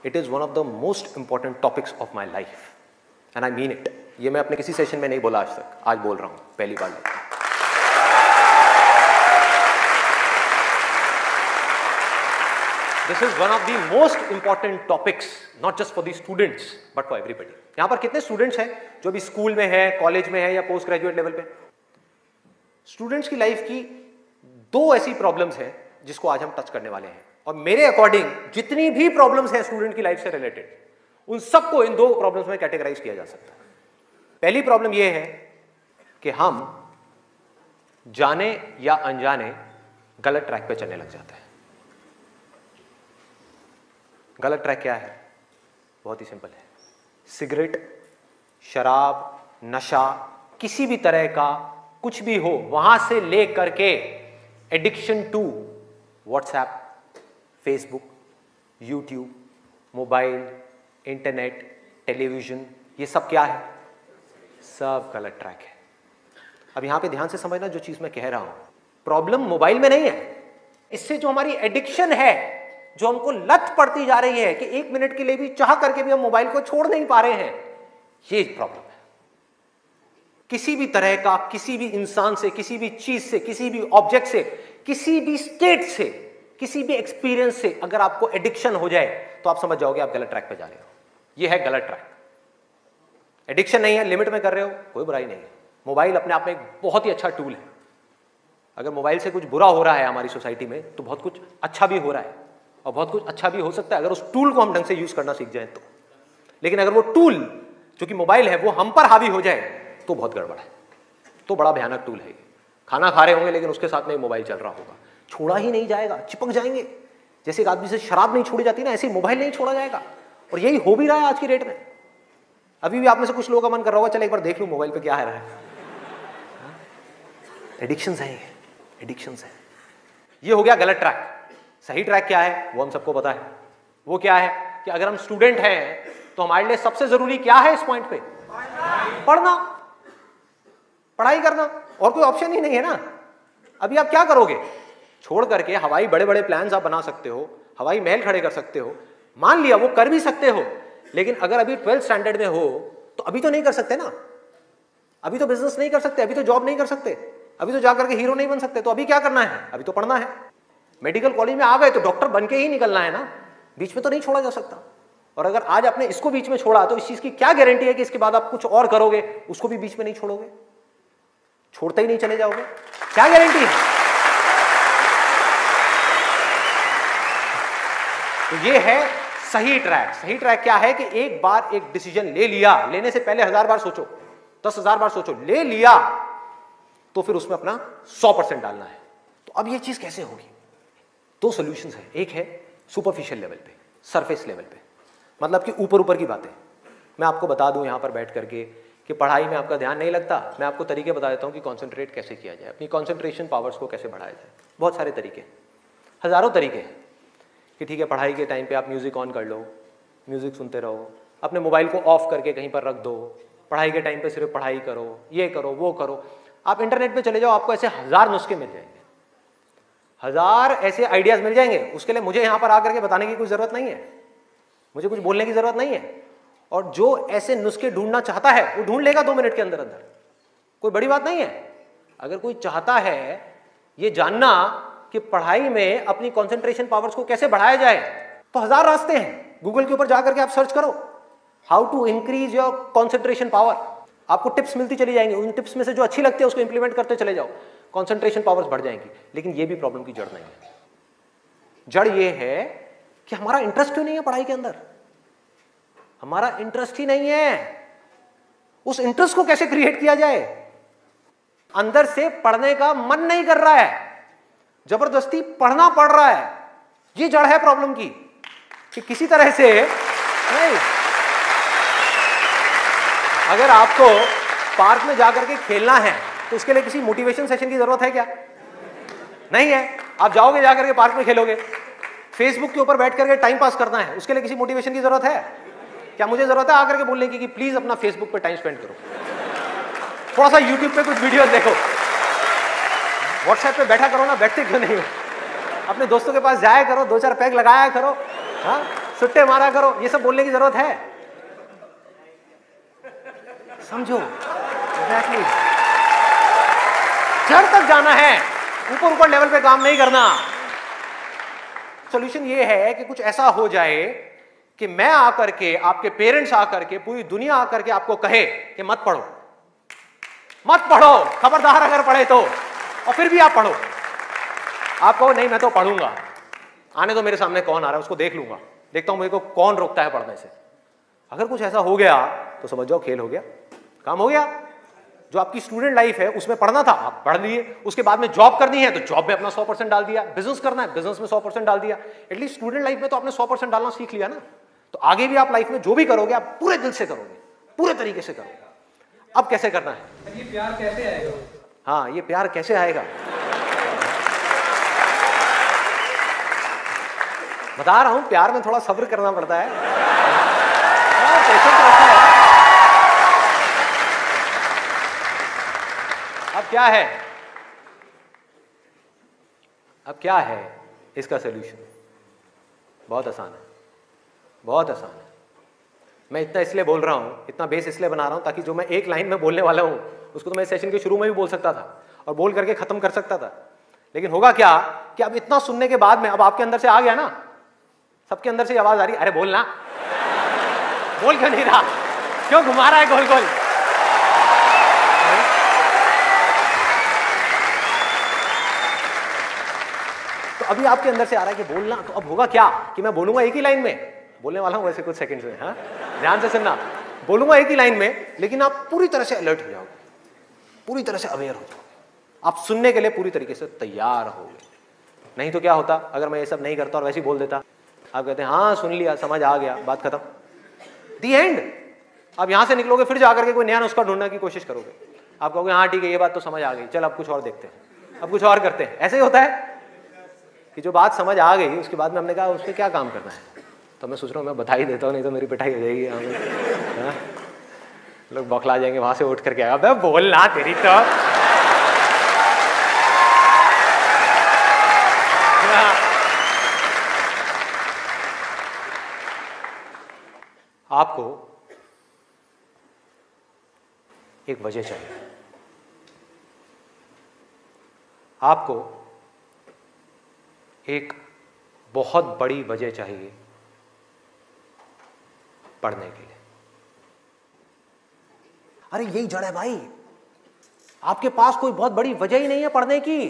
It is one of the most important topics of my life and I mean it. ये मैं अपने किसी session में नहीं बोला आज तक, आज बोल रहा हूँ पहली बार। This is one of the most important topics, not just for the students, but for everybody. यहाँ पर कितने स्टूडेंट्स हैं जो भी स्कूल में हैं, कॉलेज में हैं या पोस्ट ग्रेजुएट लेवल पे? स्टूडेंट्स की लाइफ की दो ऐसी प्रॉब्लम्स हैं जिसको आज हम टच करने वाले हैं, और मेरे अकॉर्डिंग जितनी भी प्रॉब्लम्स हैं स्टूडेंट की लाइफ से रिलेटेड, उन सबको इन दो प्रॉब्लम्स में कैटेगराइज किया जा सकता है। पहली प्रॉब्लम यह है कि हम जाने या अनजाने गलत ट्रैक पे चलने लग जाते हैं। गलत ट्रैक क्या है? बहुत ही सिंपल है। सिगरेट, शराब, नशा, किसी भी तरह का कुछ भी हो, वहां से ले करके addiction to WhatsApp, Facebook, YouTube, mobile, internet, television, ये सब क्या है? सब गलत ट्रैक है। अब यहां पे ध्यान से समझना जो चीज मैं कह रहा हूं। प्रॉब्लम मोबाइल में नहीं है, इससे जो हमारी एडिक्शन है, जो हमको लत पड़ती जा रही है कि 1 मिनट के लिए भी चाह करके भी हम मोबाइल को छोड़ नहीं पा रहे हैं, ये प्रॉब्लम है। किसी भी तरह का, किसी भी इंसान से, किसी भी चीज से, किसी भी ऑब्जेक्ट से, किसी भी स्टेट से, किसी भी एक्सपीरियंस से अगर आपको एडिक्शन हो जाए तो आप समझ जाओगे आप गलत ट्रैक पे जा रहे हो। ये है गलत ट्रैक। एडिक्शन नहीं है, लिमिट में कर रहे हो, कोई बुराई नहीं है। मोबाइल अपने आप में एक बहुत ही अच्छा टूल है। अगर मोबाइल से कुछ बुरा हो रहा है हमारी सोसाइटी में तो बहुत कुछ अच्छा भी हो रहा है, और बहुत कुछ अच्छा भी हो सकता है अगर उस टूल को हम ढंग से यूज करना सीख जाए तो। लेकिन अगर वो टूल जो कि मोबाइल है वो हम पर हावी हो जाए तो बहुत गड़बड़ है, तो बड़ा भयानक टूल है। खाना खा रहे होंगे लेकिन उसके साथ में मोबाइल चल रहा होगा, छोड़ा ही नहीं जाएगा, चिपक जाएंगे। जैसे एक आदमी से शराब नहीं छोड़ी जाती ना, ऐसे मोबाइल नहीं छोड़ा जाएगा। और यही हो भी रहा है आज की डेट में। अभी भी आप में से कुछ लोगों का मन कर रहा होगा चल एक बार देख लूं मोबाइल पे क्या है रहा है। एडिक्शंस है, एडिक्शंस है। ये हो गया गलत ट्रैक। सही ट्रैक क्या है वो हम सबको पता है। वो क्या है कि अगर हम स्टूडेंट हैं तो हमारे लिए सबसे जरूरी क्या है इस पॉइंट पे? पढ़ना, पढ़ाई करना, और कोई ऑप्शन ही नहीं है ना। अभी आप क्या करोगे? छोड़ करके हवाई बड़े बड़े प्लान्स आप बना सकते हो, हवाई महल खड़े कर सकते हो, मान लिया वो कर भी सकते हो, लेकिन अगर अभी 12th स्टैंडर्ड में हो तो अभी तो नहीं कर सकते ना। अभी तो बिजनेस नहीं कर सकते, अभी तो जॉब नहीं कर सकते, अभी तो जाकर के हीरो नहीं बन सकते। तो अभी क्या करना है? अभी तो पढ़ना है। मेडिकल कॉलेज में आ गए तो डॉक्टर बन के ही निकलना है ना, बीच में तो नहीं छोड़ा जा सकता। और अगर आज आपने इसको बीच में छोड़ा तो इस चीज की क्या गारंटी है कि इसके बाद आप कुछ और करोगे, उसको भी बीच में नहीं छोड़ोगे, छोड़ते ही नहीं चले जाओगे? क्या गारंटी है? तो ये है सही ट्रैक। सही ट्रैक क्या है कि एक बार एक डिसीजन ले लिया, लेने से पहले 1000 बार सोचो, 10,000 बार सोचो, ले लिया तो फिर उसमें अपना 100% डालना है। तो अब ये चीज कैसे होगी? दो सॉल्यूशंस है। एक है सुपरफिशियल लेवल पे, सरफेस लेवल पे, मतलब कि ऊपर ऊपर की बातें। मैं आपको बता दूं यहां पर बैठ करके कि पढ़ाई में आपका ध्यान नहीं लगता, मैं आपको तरीके बता देता हूं कि कंसंट्रेट कैसे किया जाए, अपनी कंसंट्रेशन पावर्स को कैसे बढ़ाया जाए। बहुत सारे तरीके, हजारों तरीके हैं कि ठीक है पढ़ाई के टाइम पे आप म्यूजिक ऑन कर लो, म्यूजिक सुनते रहो, अपने मोबाइल को ऑफ करके कहीं पर रख दो, पढ़ाई के टाइम पे सिर्फ पढ़ाई करो, ये करो वो करो। आप इंटरनेट पे चले जाओ, आपको ऐसे 1000 नुस्खे मिल जाएंगे, 1000 ऐसे आइडियाज मिल जाएंगे। उसके लिए मुझे यहां पर आकर के बताने की कोई जरूरत नहीं है, मुझे कुछ बोलने की जरूरत नहीं है। और जो ऐसे नुस्खे ढूंढना चाहता है वो ढूंढ लेगा 2 मिनट के अंदर अंदर, कोई बड़ी बात नहीं है। अगर कोई चाहता है ये जानना कि पढ़ाई में अपनी कंसंट्रेशन पावर्स को कैसे बढ़ाया जाए तो 1000 रास्ते हैं। गूगल के ऊपर जाकर के आप सर्च करो how to increase your concentration power, आपको टिप्स मिलती चली जाएंगी। उन टिप्स में से जो अच्छी लगती है उसको इंप्लीमेंट करते चले जाओ, कंसंट्रेशन पावर्स बढ़ जाएंगी। लेकिन ये भी प्रॉब्लम की जड़ नहीं है। जड़ ये है कि हमारा इंटरेस्ट क्यों नहीं है पढ़ाई के अंदर? हमारा इंटरेस्ट ही नहीं है। उस इंटरेस्ट को कैसे क्रिएट किया जाए? अंदर से पढ़ने का मन नहीं कर रहा है, जबरदस्ती पढ़ना पड़ रहा है। ये जड़ है प्रॉब्लम की कि किसी तरह से नहीं। अगर आपको पार्क में जाकर के खेलना है तो उसके लिए किसी मोटिवेशन सेशन की जरूरत है क्या? नहीं है। आप जाओगे जाकर के पार्क में खेलोगे। फेसबुक के ऊपर बैठ करके टाइम पास करना है, उसके लिए किसी मोटिवेशन की जरूरत है क्या? मुझे जरूरत है आकर के बोलने की कि प्लीज अपना फेसबुक पे टाइम स्पेंड करो, थोड़ा सा यूट्यूब पे कुछ वीडियो देखो, व्हाट्सएप पे बैठा करो ना, बैठते क्यों नहीं हो? अपने दोस्तों के पास जाया करो, 2-4 पैग लगाया करो। हाँ, सुट्टे मारा करो, ये सब बोलने की जरूरत है? समझो एग्जैक्टली। जड़ तक जाना है, ऊपर ऊपर लेवल पे काम नहीं करना। सॉल्यूशन ये है कि कुछ ऐसा हो जाए कि मैं आकर के, आपके पेरेंट्स आकर के, पूरी दुनिया आकर के आपको कहे कि मत पढ़ो, मत पढ़ो, खबरदार अगर पढ़े तो, और फिर भी आप पढ़ो। आप कहो नहीं मैं तो पढ़ूंगा, आने तो मेरे सामने कौन आ रहा है उसको देख लूंगा, देखता हूं मेरे को कौन रोकता है पढ़ने से। अगर कुछ ऐसा हो गया तो समझ जाओ खेल हो गया, काम हो गया। जो आपकी स्टूडेंट लाइफ है उसमें पढ़ना था, आप पढ़ लिए, उसके बाद में जॉब करनी है तो जॉब में अपना 100% डाल दिया, बिजनेस करना है बिजनेस में 100% डाल दिया। एटलीस्ट स्टूडेंट लाइफ में तो आपने 100% डालना सीख लिया ना, तो आगे भी आप लाइफ में जो भी करोगे आप पूरे दिल से करोगे, पूरे तरीके से करोगे। अब कैसे करना है? ये प्यार कैसे आएगा? हाँ, ये प्यार कैसे आएगा बता रहा हूं, प्यार में थोड़ा सब्र करना पड़ता है, पेशेंस रखना है। अब क्या है, अब क्या है इसका सलूशन? बहुत आसान है, बहुत आसान है। मैं इतना इसलिए बोल रहा हूं, इतना बेस इसलिए बना रहा हूं ताकि जो मैं एक लाइन में बोलने वाला हूं उसको तो मैं सेशन के शुरू में भी बोल सकता था और बोल करके खत्म कर सकता था। लेकिन होगा क्या कि अब इतना सुनने के बाद में अब आपके अंदर से आ गया ना, सबके अंदर से आवाज आ रही, अरे बोलना, बोल क्यों नहीं रहा, क्यों घुमा रहा है गोल गोल? तो अभी आपके अंदर से आ रहा है कि बोलना, तो अब होगा क्या कि मैं बोलूंगा एक ही लाइन में, बोलने वाला हूं वैसे कुछ सेकंड्स में, हाँ ध्यान से सुनना, बोलूंगा एक ही लाइन में, लेकिन आप पूरी तरह से अलर्ट हो जाओगे, पूरी तरह से अवेयर हो जाओगे, आप सुनने के लिए पूरी तरीके से तैयार होगे। नहीं तो क्या होता अगर मैं ये सब नहीं करता और वैसे ही बोल देता, आप कहते हैं हाँ सुन लिया, समझ आ गया, बात खत्म, दी एंड। अब यहां से निकलोगे फिर जाकर के कोई नया नुस्खा ढूंढने की कोशिश करोगे, आप कहोगे हाँ ठीक है ये बात तो समझ आ गई, चल अब कुछ और देखते हैं, अब कुछ और करते हैं। ऐसे ही होता है कि जो बात समझ आ गई उसके बाद में हमने कहा उस पर क्या काम करना है, तो मैं सोच रहा हूँ मैं बधाई देता हूँ, नहीं तो मेरी पिटाई हो जाएगी, लोग बौखला जाएंगे वहां से उठ करके, अबे बोलना तेरी तो। आपको एक वजह चाहिए, आपको एक बहुत बड़ी वजह चाहिए पढ़ने के लिए। अरे यही जड़ है भाई, आपके पास कोई बहुत बड़ी वजह ही नहीं है पढ़ने की,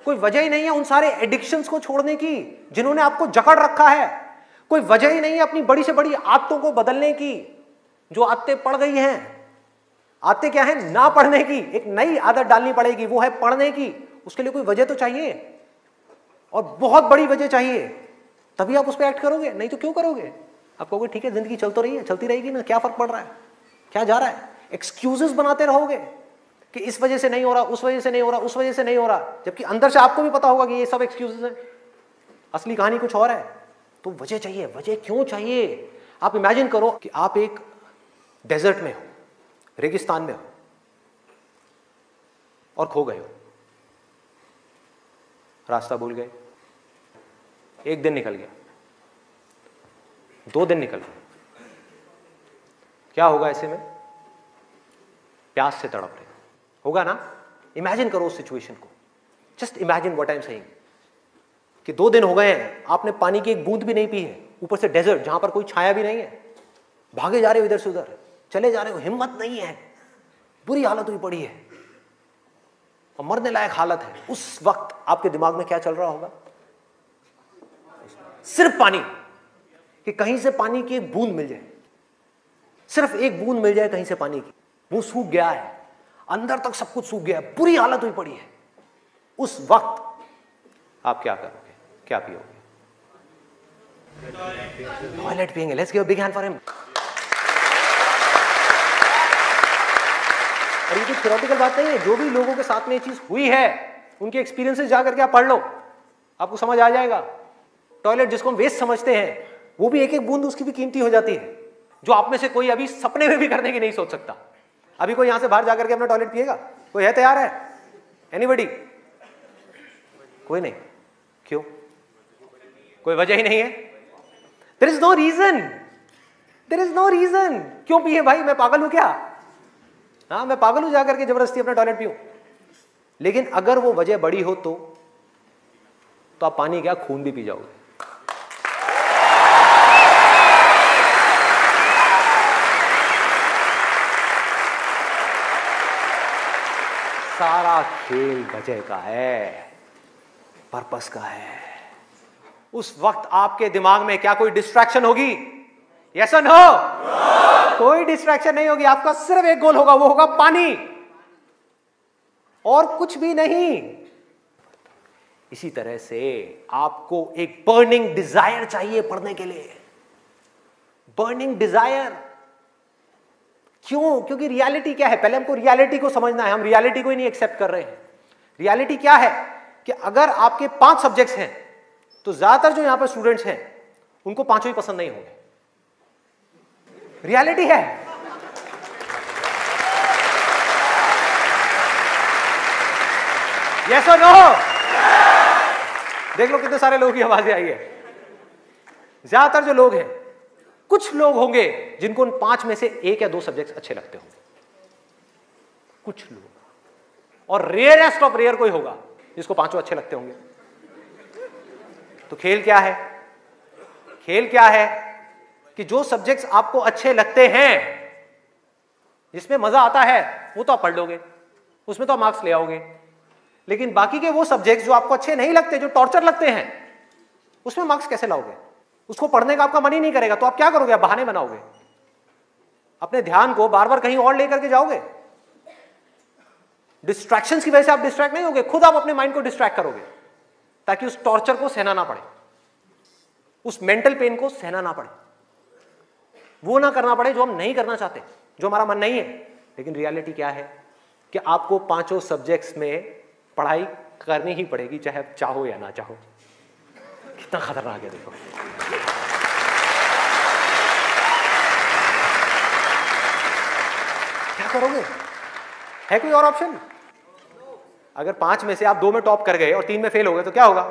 कोई वजह ही नहीं है उन सारे एडिक्शंस को छोड़ने की जिन्होंने आपको जकड़ रखा है, कोई वजह ही नहीं है अपनी बड़ी से बड़ी आदतों को बदलने की जो आदतें पड़ गई हैं। आदतें क्या है? ना पढ़ने की, एक नई आदत डालनी पड़ेगी, वो है पढ़ने की। उसके लिए कोई वजह तो चाहिए और बहुत बड़ी वजह चाहिए, तभी आप उस पर एक्ट करोगे, नहीं तो क्यों करोगे? आप कहोगे ठीक है जिंदगी चल तो रही है, चलती रहेगी ना, क्या फर्क पड़ रहा है, क्या जा रहा है? एक्सक्यूजेस बनाते रहोगे कि इस वजह से नहीं हो रहा, उस वजह से नहीं हो रहा, उस वजह से नहीं हो रहा, जबकि अंदर से आपको भी पता होगा कि ये सब एक्सक्यूजेस हैं, असली कहानी कुछ और है। तो वजह चाहिए। वजह क्यों चाहिए? आप इमेजिन करो कि आप एक डेजर्ट में हो, रेगिस्तान में हो और खो गए हो, रास्ता भूल गए, एक दिन निकल गया, 2 दिन निकल गए, क्या होगा ऐसे में? प्यास से तड़प रहे होगा ना? इमेजिन करो उस सिचुएशन को, just imagine what I am saying कि 2 दिन हो गए हैं, आपने पानी की एक बूंद भी नहीं पी है, ऊपर से डेजर्ट जहां पर कोई छाया भी नहीं है, भागे जा रहे हो इधर से उधर, चले जा रहे हो, हिम्मत नहीं है, बुरी हालत हुई पड़ी है और मरने लायक हालत है। उस वक्त आपके दिमाग में क्या चल रहा होगा? सिर्फ पानी, कि कहीं से पानी की एक बूंद मिल जाए, सिर्फ एक बूंद मिल जाए कहीं से पानी की। मुंह सूख गया है, अंदर तक सब कुछ सूख गया है, बुरी हालत हुई पड़ी है। उस वक्त आप क्या करोगे? क्या पियोगे? टॉयलेट पिएंगे। Let's give a big hand for him. और ये कोई थ्योरेटिकल बात नहीं है, जो भी लोगों के साथ में ये चीज हुई है उनके एक्सपीरियंसेस जाकर के आप पढ़ लो, आपको समझ आ जाएगा। टॉयलेट जिसको हम वेस्ट समझते हैं, वो भी एक एक बूंद उसकी भी कीमती हो जाती है, जो आप में से कोई अभी सपने में भी करने की नहीं सोच सकता। अभी कोई यहां से बाहर जाकर के अपना टॉयलेट पिएगा? कोई है तैयार है? एनीबॉडी? कोई नहीं। क्यों? कोई वजह ही नहीं है। There is no reason, there is no reason. क्यों पिए भाई, मैं पागल हूं क्या? हाँ, मैं पागल हूं जाकर के जबरदस्ती अपना टॉयलेट पीऊं? लेकिन अगर वो वजह बड़ी हो तो आप पानी क्या, खून भी पी जाओगे। सारा खेल वजह का है, पर्पस का है। उस वक्त आपके दिमाग में क्या कोई डिस्ट्रैक्शन होगी? यस और नो? कोई डिस्ट्रैक्शन नहीं होगी। आपका सिर्फ एक गोल होगा, वो होगा पानी, और कुछ भी नहीं। इसी तरह से आपको एक बर्निंग डिजायर चाहिए पढ़ने के लिए, बर्निंग डिजायर। क्यों? क्योंकि रियलिटी क्या है, पहले हमको रियलिटी को समझना है। हम रियलिटी को ही नहीं एक्सेप्ट कर रहे हैं। रियलिटी क्या है कि अगर आपके 5 सब्जेक्ट्स हैं तो ज्यादातर जो यहां पर स्टूडेंट्स हैं उनको 5 ही पसंद नहीं होंगे। रियलिटी है। यस और नो? देख लो कितने सारे लोगों की आवाजें आई है। ज्यादातर जो लोग हैं, कुछ लोग होंगे जिनको उन 5 में से 1 या 2 सब्जेक्ट अच्छे लगते होंगे, कुछ लोग, और रेयरेस्ट ऑफ रेयर कोई होगा जिसको 5 अच्छे लगते होंगे। तो खेल क्या है? खेल क्या है कि जो सब्जेक्ट्स आपको अच्छे लगते हैं, जिसमें मजा आता है, वो तो आप पढ़ लोगे, उसमें तो आप मार्क्स ले आओगे। लेकिन बाकी के वो सब्जेक्ट्स जो आपको अच्छे नहीं लगते, जो टॉर्चर लगते हैं, उसमें मार्क्स कैसे लाओगे? उसको पढ़ने का आपका मन ही नहीं करेगा, तो आप क्या करोगे? आप बहाने बनाओगे, अपने ध्यान को बार बार कहीं और लेकर के जाओगे। डिस्ट्रैक्शंस की वजह से आप डिस्ट्रैक्ट नहीं होगे, खुद आप अपने माइंड को डिस्ट्रैक्ट करोगे, ताकि उस टॉर्चर को सहना ना पड़े, उस मेंटल पेन को सहना ना पड़े, वो ना करना पड़े जो हम नहीं करना चाहते, जो हमारा मन नहीं है। लेकिन रियलिटी क्या है कि आपको 5 सब्जेक्ट्स में पढ़ाई करनी ही पड़ेगी, चाहे आप चाहो या ना चाहो। कितना खतरनाक है देखो। क्या करोगे? है कोई और ऑप्शन? अगर 5 में से आप 2 में टॉप कर गए और 3 में फेल हो गए तो क्या होगा?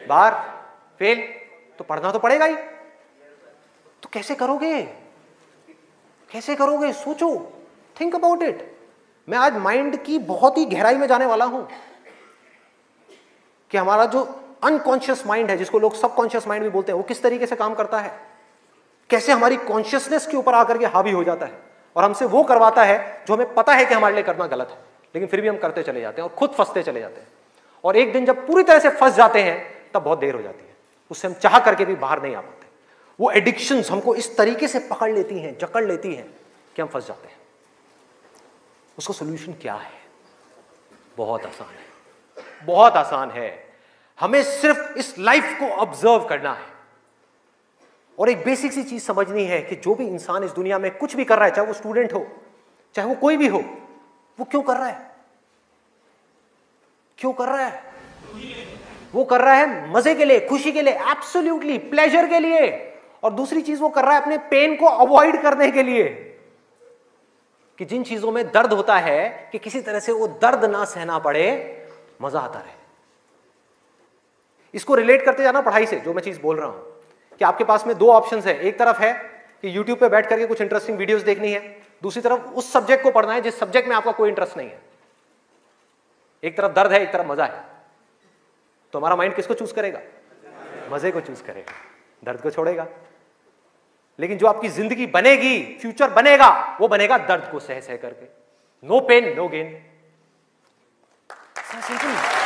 बाहर, फेल। तो पढ़ना तो पड़ेगा ही। तो कैसे करोगे? कैसे करोगे? सोचो, थिंक अबाउट इट। मैं आज माइंड की बहुत ही गहराई में जाने वाला हूं कि हमारा जो अनकॉन्शियस माइंड है, जिसको लोग सबकॉन्शियस माइंड भी बोलते हैं, वो किस तरीके से काम करता है, कैसे हमारी कॉन्शियसनेस के ऊपर आकर के हावी हो जाता है और हमसे वो करवाता है जो हमें पता है कि हमारे लिए करना गलत है, लेकिन फिर भी हम करते चले जाते हैं और खुद फंसते चले जाते हैं। और एक दिन जब पूरी तरह से फंस जाते हैं तब बहुत देर हो जाती है, उससे हम चाह करके भी बाहर नहीं आ पाते। वो एडिक्शंस हमको इस तरीके से पकड़ लेती हैं, जकड़ लेती हैं कि हम फंस जाते हैं। उसका सोल्यूशन क्या है? बहुत आसान है, बहुत आसान है। हमें सिर्फ इस लाइफ को ऑब्जर्व करना है और एक बेसिक सी चीज समझनी है कि जो भी इंसान इस दुनिया में कुछ भी कर रहा है, चाहे वो स्टूडेंट हो, चाहे वो कोई भी हो, वो क्यों कर रहा है? क्यों कर रहा है? वो कर रहा है मजे के लिए, खुशी के लिए, एब्सोल्युटली प्लेजर के लिए। और दूसरी चीज वो कर रहा है अपने पेन को अवॉइड करने के लिए, कि जिन चीजों में दर्द होता है कि किसी तरह से वो दर्द ना सहना पड़े, मजा आता रहे। इसको रिलेट करते जाना पढ़ाई से, जो मैं चीज बोल रहा हूं कि आपके पास में 2 ऑप्शंस है। एक तरफ है कि YouTube पे बैठ करके कुछ इंटरेस्टिंग वीडियोस देखनी है, दूसरी तरफ उस सब्जेक्ट को पढ़ना है जिस सब्जेक्ट में आपका कोई इंटरेस्ट नहीं है। एक तरफ दर्द है, एक तरफ मजा है, तो हमारा माइंड किसको चूज करेगा? मजे को चूज करेगा, दर्द को छोड़ेगा। लेकिन जो आपकी जिंदगी बनेगी, फ्यूचर बनेगा, वो बनेगा दर्द को सह सह करके। No pain no gain. Simple.